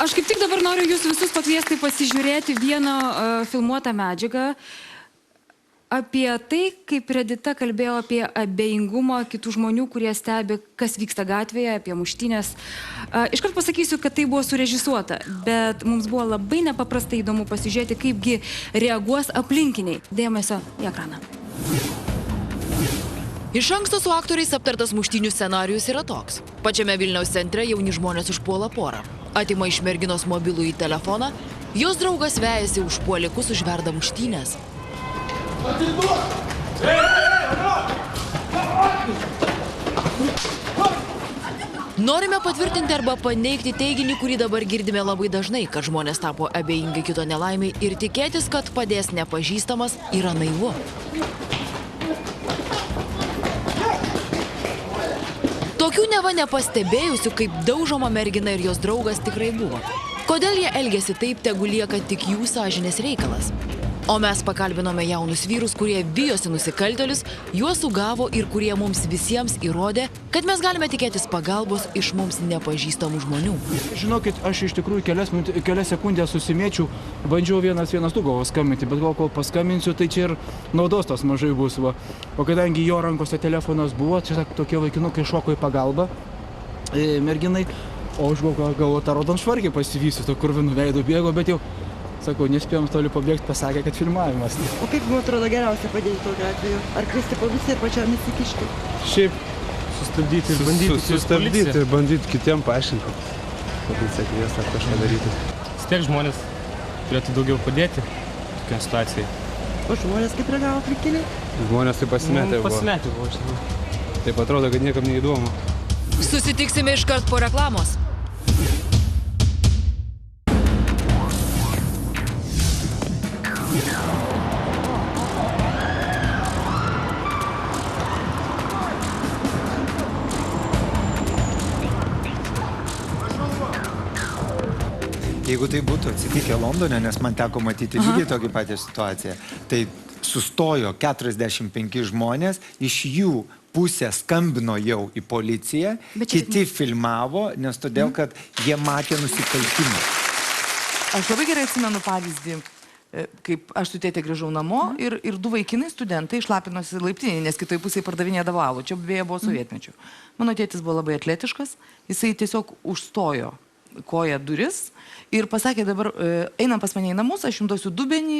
Aš kaip tik dabar noriu jūs visus pakviesti pasižiūrėti vieną filmuotą medžiagą apie tai, kaip Redita kalbėjo apie abejingumą kitų žmonių, kurie stebi, kas vyksta gatvėje, apie muštynės. Iškart pasakysiu, kad tai buvo surežisuota, bet mums buvo labai nepaprastai įdomu pasižiūrėti, kaipgi reaguos aplinkiniai. Dėmesio į ekraną. Iš anksto su aktoriais aptartas muštynių scenarijus yra toks. Pačiame Vilniaus centre jauni žmonės užpuola porą. Atima iš merginos mobilųjį telefoną, jos draugas vejasi užpuolikus užverda muštynės. Norime patvirtinti arba paneigti teiginį, kurį dabar girdime labai dažnai, kad žmonės tapo abejingi kito nelaimiai ir tikėtis, kad padės nepažįstamas, yra naivu. Tokių neva nepastebėjusių, kaip daužoma mergina ir jos draugas tikrai buvo. Kodėl jie elgėsi taip, tegu lieka tik jų sąžinės reikalas. O mes pakalbinome jaunus vyrus, kurie bijosi nusikaltėlius, juos sugavo ir kurie mums visiems įrodė, kad mes galime tikėtis pagalbos iš mums nepažįstamų žmonių. Žinokit, aš iš tikrųjų kelias sekundės susimėčiau, bandžiau 112 galvo skambinti, bet kol paskambinsiu, tai čia ir naudos tos mažai bus. Va. O kadangi jo rankose telefonas buvo, čia tokie vaikinukai šoko į pagalbą merginai, o aš galvoju, tą raudonšvarkį pasivysiu, to kurvinų veidų bėgo, bet jau sakau, nespėjom toli pabėgti, pasakė, kad filmavimas. O kaip jums atrodo geriausia padėti tokiu atveju? Ar kviesti policiją ir pačiam įsikišti? Šiaip sustabdyti ir bandyti kitiem paaiškinti. Policija kvies ar kažką daryti. Vis tiek žmonės turėtų daugiau padėti tokiai situacijai. O žmonės kaip reagavo aplinkiniai? Žmonės tai pasimetė buvo. Pasimetė buvo, iš tikrųjų. Taip atrodo, kad niekam neįdomu. Susitiksime iškart po reklamos. Jeigu tai būtų atsitikę Londone, nes man teko matyti lygiai tokį patį situaciją, tai sustojo 45 žmonės, iš jų pusė skambino jau į policiją, kiti filmavo, nes todėl, kad jie matė nusikaltimą. Aš labai gerai atsimenu pavyzdį, kaip aš su tėtė grįžau namo ir du vaikinai studentai išlapinosi laiptinį, nes kitoj pusėje pardavinėdavo alų. Čia beje buvo sovietmečių. Mano tėtis buvo labai atletiškas, jisai tiesiog užstojo koja duris ir pasakė, dabar einam pas mane į namus, aš jums duosiu dubenį,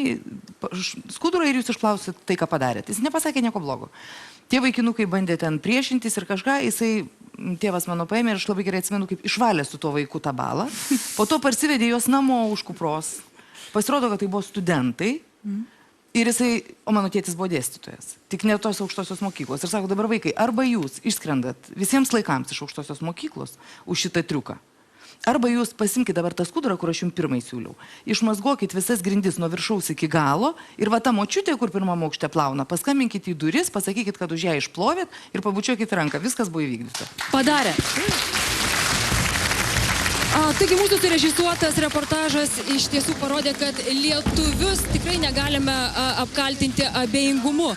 skudurą ir jūs išplausit tai, ką padarėt. Jis nepasakė nieko blogo. Tie vaikinukai bandė ten priešintis ir kažką, tėvas mano paėmė ir aš labai gerai atsimenu, kaip išvalė su tuo vaiku tą balą. Po to parsivedė juos namo už kupros. Pasirodo, kad tai buvo studentai. Ir o mano tėtis buvo dėstytojas, tik ne tos aukštosios mokyklos. Ir sako, dabar vaikai, arba jūs išskrendat visiems laikams iš aukštosios mokyklos už šitą triuką. Arba jūs pasimkite dabar tą skudurą, kur aš jums pirmai siūliau. Išmazgokit visas grindis nuo viršaus iki galo ir va ta močiutė, kur pirmam aukšte plauna, paskambinkit į duris, pasakykit, kad už ją išplovėt ir pabučiuokit ranką. Viskas buvo įvykdyta. Padarė. Taigi mūsų surežisuotas reportažas iš tiesų parodė, kad lietuvius tikrai negalime apkaltinti abejingumu.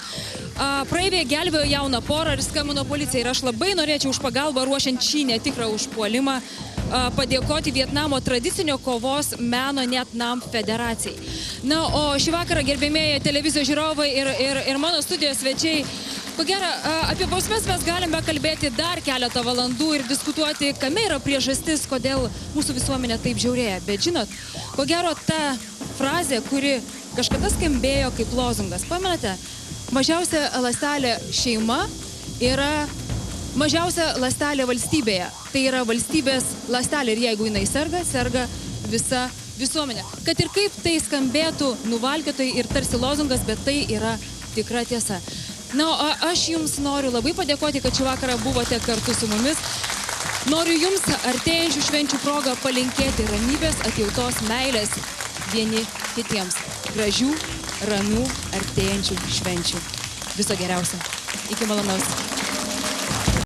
Praeiviai gelbėjo jauną porą ir skambino policijai. Ir aš labai norėčiau už pagalbą ruošiant šį netikrą užpuolimą padėkoti Vietnamo tradicinio kovos meno Vietnam federacijai. Na, o šį vakarą, gerbėmėjai televizijos žiūrovai ir mano studijos svečiai, ko gero, apie bausmes mes galime kalbėti dar keletą valandų ir diskutuoti, kame yra priežastis, kodėl mūsų visuomenė taip žiaurėja. Bet žinot, ko gero, ta frazė, kuri kažkada skambėjo kaip lozungas, pamenate, mažiausia ląstelė šeima yra mažiausia ląstelė valstybėje. Tai yra valstybės ląstelė ir jeigu jinai serga visa visuomenė. Kad ir kaip tai skambėtų nuvalkiotai ir tarsi lozungas, bet tai yra tikra tiesa. Na, o aš jums noriu labai padėkoti, kad šį vakarą buvote kartu su mumis. Noriu jums artėjančių švenčių progą palinkėti ramybės, atjautos, meilės vieni kitiems. Gražių, ramių, artėjančių švenčių. Viso geriausio. Iki malonaus.